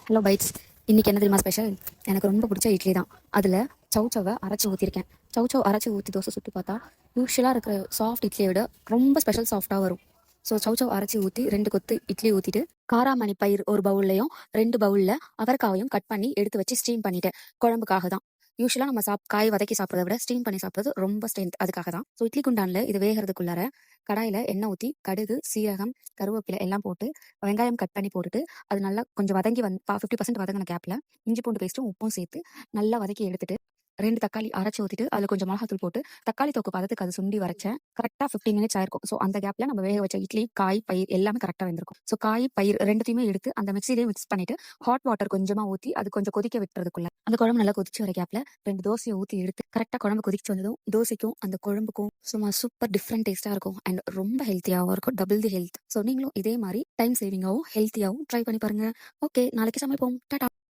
Hello bytes. இன்னைக்கு என்ன தெரியுமா ஸ்பெஷல்? எனக்கு ரொம்ப பிடிச்ச இட்லி தான். அதில் சவுச்சவை அரைச்சி ஊற்றிருக்கேன். சவுச்சவ் அரைச்சி ஊற்றி தோசை சுட்டு பார்த்தா யூஸ்வலாக இருக்கிற சாஃப்ட் இட்லியை விட ரொம்ப ஸ்பெஷல் சாஃப்டாக வரும். ஸோ சவுச்சவ் அரைச்சி ஊற்றி 2 கொத்து இட்லி ஊற்றிட்டு காராமணி பயிர் ஒரு பவுல்லையும் 2 பவுலில் அவரைக்காவையும் கட் பண்ணி எடுத்து வச்சு ஸ்டீம் பண்ணிட்டேன். குழம்புக்காக தான். யூஸ்வலாக நம்ம காய் வதக்கி சாப்பிட்றத விட ஸ்டீம் பண்ணி சாப்பிட்றது ரொம்ப ஸ்ட்ரென்த். அதுக்காக தான். ஸோ இட்லி குண்டானில் இது வேகிறதுக்குள்ளார கடாயில் எண்ணெய் ஊற்றி கடுகு, சீரகம், கருவேப்பிலை எல்லாம் போட்டு வெங்காயம் கட் பண்ணி போட்டுட்டு அது நல்லா கொஞ்சம் வதங்கி 50% வதங்கின கேப்பில் இஞ்சி பூண்டு பேஸ்ட்டும் உப்பும் சேர்த்து நல்லா வதக்கி எடுத்துட்டு 2 தக்காளி அரைச்சி ஊற்றிட்டு அதில் கொஞ்சம் மிளகாத்தூள் போட்டு தக்காளி தொக்கு பதத்துக்கு அது சுண்டி வரைச்சேன். கரெக்டாக 15 மினிட்ஸ் ஆயிருக்கும். ஸோ அந்த கேப்பில் நம்ம வேக வச்ச இட்லி, காய், பயிர் எல்லாமே கரெக்டாக வெந்திருக்கும். ஸோ காய், பயிர் ரெண்டுத்தையுமே எடுத்து அந்த மிக்சிலேயே மிக்ஸ் பண்ணிட்டு ஹாட் வாட்டர் கொஞ்சமாக ஊற்றி அது கொஞ்சம் கொதிக்க விட்டுறதுக்குள்ள அந்த குழம்பு நல்லா கொதிச்சு வர கேப்பில் 2 தோசையை ஊற்றி எடுத்து கரெக்டாக குழம்பு கொதிச்சு வந்ததும் தோசைக்கும் அந்த குழம்புக்கும் சும்மா சூப்பர் டிஃப்ரெண்ட் டேஸ்ட்டாக இருக்கும். அண்ட் ரொம்ப ஹெல்த்தியாகவும் இருக்கும். Double the health. ஸோ நீங்களும் இதே மாதிரி டைம் சேவிங்காகவும் ஹெல்த்தியாகவும் ட்ரை பண்ணி பாருங்க. ஓகே, நாளைக்கு சமைப்போம். டாடா.